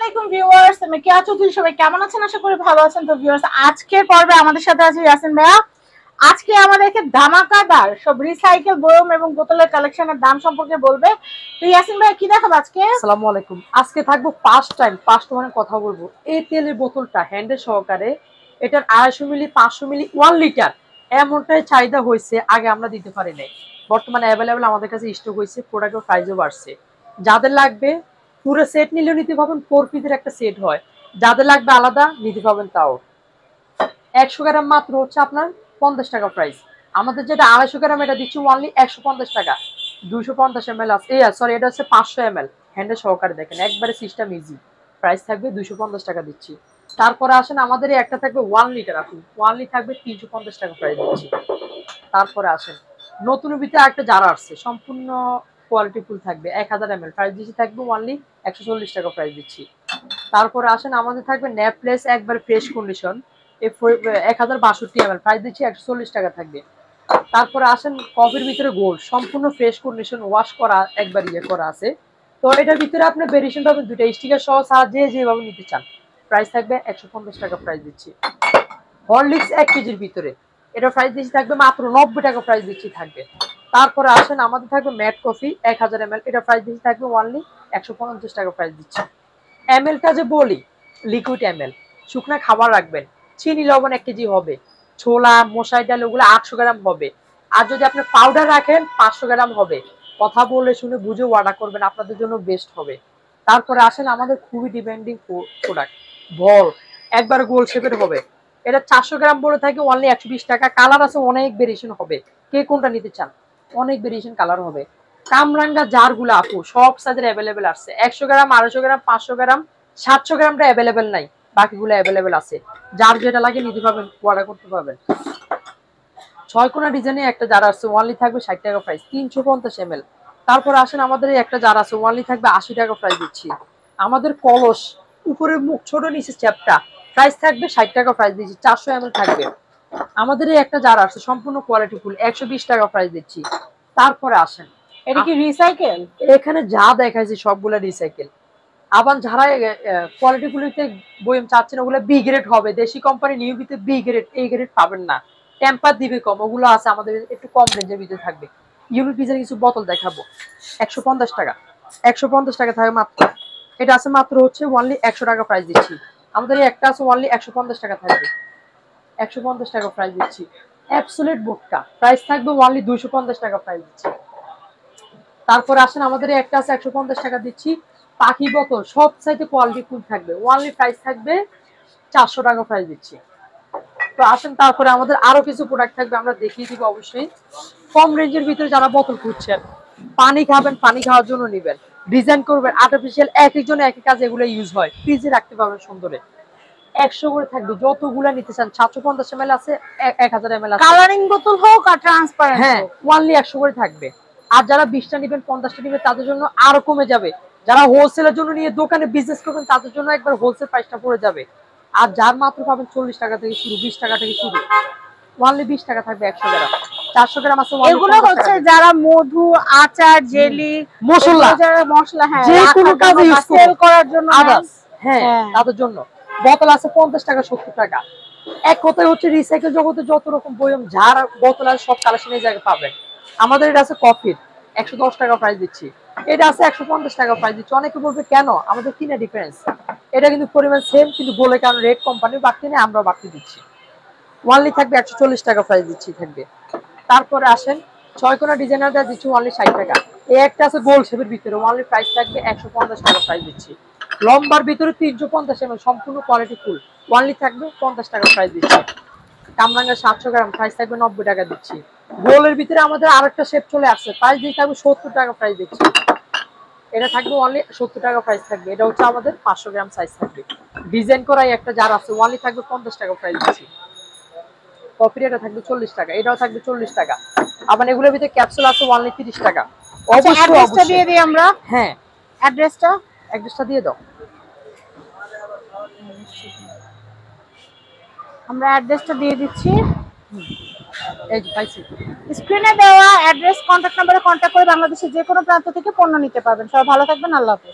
আলাইকুম ভিউয়ার্স, আমি কেয়া চৌধুরী। সবাই কেমন আছেন? আশা করি ভালো আছেন। তো ভিউয়ার্স, আজকের পর্বে আমাদের সাথে আছে ইয়াসিন ভাইয়া। আজকে আমাদেরকে ধামাকাদার সব রিসাইকেল বয়ম এবং বোতলের কালেকশনের দাম সম্পর্কে বলবে। তো ইয়াসিন ভাইয়া কি দেখাবো আজকে? আসসালামু আলাইকুম। আজকে থাকবো ফার্স্ট টাইম কথা বলবো এই তেলের বোতলটা হ্যান্ডেল সহকারে। এটার 250 মিলি 500 মিলি 1 লিটার এমনটাই চাহিদা হয়েছে, আগে আমরা দিতে পারি নাই। বর্তমানে অ্যাভেলেবেল আমাদের কাছে স্টক হয়েছে, প্রোডাক্টের প্রাইসও বাড়ছে। যাদের লাগবে পুরো সেট নিলেও নিতে পাবেন, 4 পিসের একটা সেট হয়। যাদের লাগবে আলাদা নিতে পাবেন তাও। 100 গ্রাম মাত্র হচ্ছে আপনার 50 টাকা প্রাইস। আমাদের যেটা 250 গ্রাম এটা দিচ্ছি অনলি 150 টাকা। 250 ml আছে, সরি এটা হচ্ছে 500 ml হ্যান্ডেল সহকারে। দেখেন একবারে সিস্টেম ইজি। প্রাইস থাকবে 250 টাকা দিচ্ছি। তারপরে আসেন আমাদের এই একটা থাকবে 1 লিটার, আপনি 1 লিটার থাকবে 350 টাকা প্রাইস দিচ্ছি। তারপরে আসেন নতুন ভিতরে একটা জারা আসছে, সম্পূর্ণ কোয়ালিটি ফুল থাকবে 1000 ml প্রাইস দিচ্ছি থাকবে অনলি 140 টাকা প্রাইস দিচ্ছি। তারপরে আসেন আমাদের থাকবে নেপলেস একবার ফ্রেশ কন্ডিশন 1062 ml প্রাইস দিচ্ছি 140 টাকা থাকবে। তারপরে আসেন কফির ভিতরে গোল্ড সম্পূর্ণ ফ্রেশ কন্ডিশন ওয়াশ করা একবার করা আছে। তো এটার ভিতরে আপনি ভেরিয়েশন পাবেন দুটো, স্টিকার সহ যেভাবে নিতে চান। প্রাইস থাকবে 150 টাকা প্রাইস দিচ্ছি। হরলিক্স 1 কেজির ভিতরে এটা প্রাইস দিচ্ছি থাকবে মাত্র 90 টাকা প্রাইস দিচ্ছি থাকবে। তারপরে আসেন আমাদের থাকবে ম্যাট কফি 1000 ml এটা প্রাইস দিচ্ছি থাকবে অনলি 150 টাকা প্রাইস দিচ্ছি। এমএলটা যে বলি লিকুইড এমএল, শুকনা খাবার রাখবেন। চিনি লবণ 1 কেজি হবে। ছোলা মশাই ডাল ওগুলো 800 গ্রাম হবে। আর যদি আপনি পাউডার রাখেন 500 গ্রাম হবে। কথা বলে শুনে বুঝে অর্ডার করবেন, আপনাদের জন্য বেস্ট হবে। তারপরে আসেন আমাদের খুবই ডিমান্ডিং প্রোডাক্ট বল, একবার গোল শেপের হবে। এটা 400 গ্রাম বলে থাকে অনলি 120 টাকা। কালার আছে অনেক ভেরিয়েশন হবে, কে কোনটা নিতে চান অনেক ভেরিয়েশন কালার হবে। কামরাঙ্গা জারগুলো আপু সব সাইজের অ্যাভেলেবেল আছে। 100 গ্রাম 250 গ্রাম 500 গ্রাম 700 গ্রামটা অ্যাভেলেবেল নাই, বাকিগুলো অ্যাভেলেবেল আছে। যার যেটা লাগে নিতে পারবেন, অর্ডার করতে পারবেন। 6 কোনা ডিজাইনে একটা জার আছে ওয়ানলি থাকবে 60 টাকা প্রাইস 350 ml। তারপর আসেন আমাদের একটা জার আছে ওয়ানলি থাকবে 80 টাকা প্রাইস দিচ্ছি। আমাদের কলস উপরের মুখ ছোট নিচে চ্যাপটা প্রাইস থাকবে 60 টাকা প্রাইস দিচ্ছি, 400 ml থাকবে। আমাদের একটা জার আছে সম্পূর্ণ কোয়ালিটি ফুল 120 টাকা প্রাইস দিচ্ছি। তারপরে আসেন এটা কি রিসাইকেল? এখানে যা দেখাইছি সবগুলা রিসাইকেল। আবার যারা কোয়ালিটি গুলিতে বইম চাচ্ছেন ওগুলো বি গ্রেড হবে, দেশি কোম্পানি নিয়মিত বি গ্রেড এ গ্রেড পাবেন না, টেম্পার দিবে কম। ওগুলো আছে আমাদের একটু কম রেঞ্জের ভিতরে থাকবে। ইউনিট ডিজাইন কিছু বোতল দেখাবো 150 টাকা, 150 টাকা থাকবে মাত্র। এটা আছে মাত্র হচ্ছে অনলি 100 টাকা প্রাইস দিচ্ছি। আমাদের এই একটা আছে অনলি 150 টাকা থাকবে, 150 টাকা প্রাইস দিচ্ছি। অ্যাবসোলিউট বোটকা প্রাইস থাকবে অনলি 250 টাকা প্রাইস দিচ্ছি। তারপর আসেন আমাদের একটা আছে 150 টাকা দিচ্ছি। পাখি বোতল সব চাইতে কোয়ালিটি ফুল থাকবে, ওয়ানলি প্রাইস থাকবে 400 টাকা প্রাইস দিচ্ছি। তো আসেন তারপরে আমাদের আরো কিছু প্রোডাক্ট থাকবে, আমরা দেখিয়ে দিব অবশ্যই। কম রেঞ্জের ভিতরে যারা বোতল খুঁজছেন, পানি খাবেন পানি খাওয়ার জন্য নিবেন, ডিজাইন করবেন আর্টিফিশিয়াল, এক একজনে এক এক কাজে এগুলো ইউজ হয়, ফ্রিজে রাখতে পারবেন সুন্দরে। 100 করে থাকবে যতগুলা নিতে চান। 750 ml আছে, 1000 ml আছে। কালারিং বোতল হোক আর ট্রান্সপারেন্ট হ্যাঁ হোক, ওয়ানলি 100 করে থাকবে। আর যারা 20টা নেবেন 50টা নেবেন তাদের জন্য আরো কমে যাবে। যারা হোলসেলের জন্য নিয়ে দোকানে বিজনেস করবেন তাদের জন্য একবার হোলসেল প্রাইসটা পড়ে যাবে। আর যার মাত্র পাবেন 40 টাকা থেকে শুরু, 20 টাকা থেকে শুরু, ওয়ানলি 20 টাকা থাকবে 100 গ্রাম। 400 গ্রাম আছে এগুলো হচ্ছে যারা মধু আচার জেলি মশলা যারা মশলা হ্যাঁ যে কোনো কাজে ইউজ সেল করার জন্য আদার্স, হ্যাঁ তাদের জন্য। বোতল আছে 50 টাকা 70 টাকা। এক কথায় হচ্ছে রিসাইকেল জগতে যত রকম বয়ম যার বোতল আছে সব কালেকশন এই জায়গায় পাবেন। আমাদের এটা আছে কফির 110 টাকা প্রাইস দিচ্ছি। এটা আছে 150 টাকা প্রাইস দিচ্ছি। অনেকে বলবে কেন, আমাদের কিনা ডিফারেন্স। এটা কিন্তু পরিমাণ সেম, কিন্তু বলে কারণ রেট কোম্পানি বাড়তি নেই, আমরা বাড়তি দিচ্ছি। ওয়ানলি থাকবে 140 টাকা প্রাইস দিচ্ছি থাকবে। তারপরে আসেন 6 কোনা ডিজাইনারটা দিচ্ছি ওয়ানলি 60 টাকা। এই একটা আছে গোল শেপের ভিতরে ওয়ানলি প্রাইস থাকবে 150 টাকা প্রাইস দিচ্ছি। লম্বার ভিতরে 350 ml সম্পূর্ণ কোয়ালিটি ফুল ওয়ানলি থাকবে 50 টাকা প্রাইস দিচ্ছি। কামরাঙ্গা 700 গ্রাম প্রাইস থাকবে 90 টাকা দিচ্ছি। গোলের ভিতরে আমাদের আরেকটা শেপ চলে আসছে, প্রাইস দিয়ে থাকবে 70 টাকা প্রাইস দিচ্ছি। এটা থাকবে অনলি 70 টাকা প্রাইস থাকবে। এটা হচ্ছে আমাদের 500 গ্রাম সাইজ থাকবে। ডিজাইন করাই একটা জার আছে ওয়ানলি থাকবে 50 টাকা প্রাইস দিচ্ছি। কফির এটা থাকবে 40 টাকা, এটাও থাকবে 40 টাকা। আবার এগুলোর ভিতরে ক্যাপসুল আছে ওয়ানলি 30 টাকা। অবশ্যই অ্যাড্রেসটা দিয়ে দিই আমরা। হ্যাঁ অ্যাড্রেসটা দিয়ে দাও। আমরা অ্যাড্রেসটা দিয়ে দিচ্ছি। এই যে পাইছি। স্ক্রিনে দেওয়া অ্যাড্রেস কন্ট্যাক্ট নম্বরে কন্ট্যাক্ট করে বাংলাদেশের যে কোনো প্রান্ত থেকে পণ্য নিতে পারবেন। সবাই ভালো থাকবেন, আল্লাহ হাফেজ।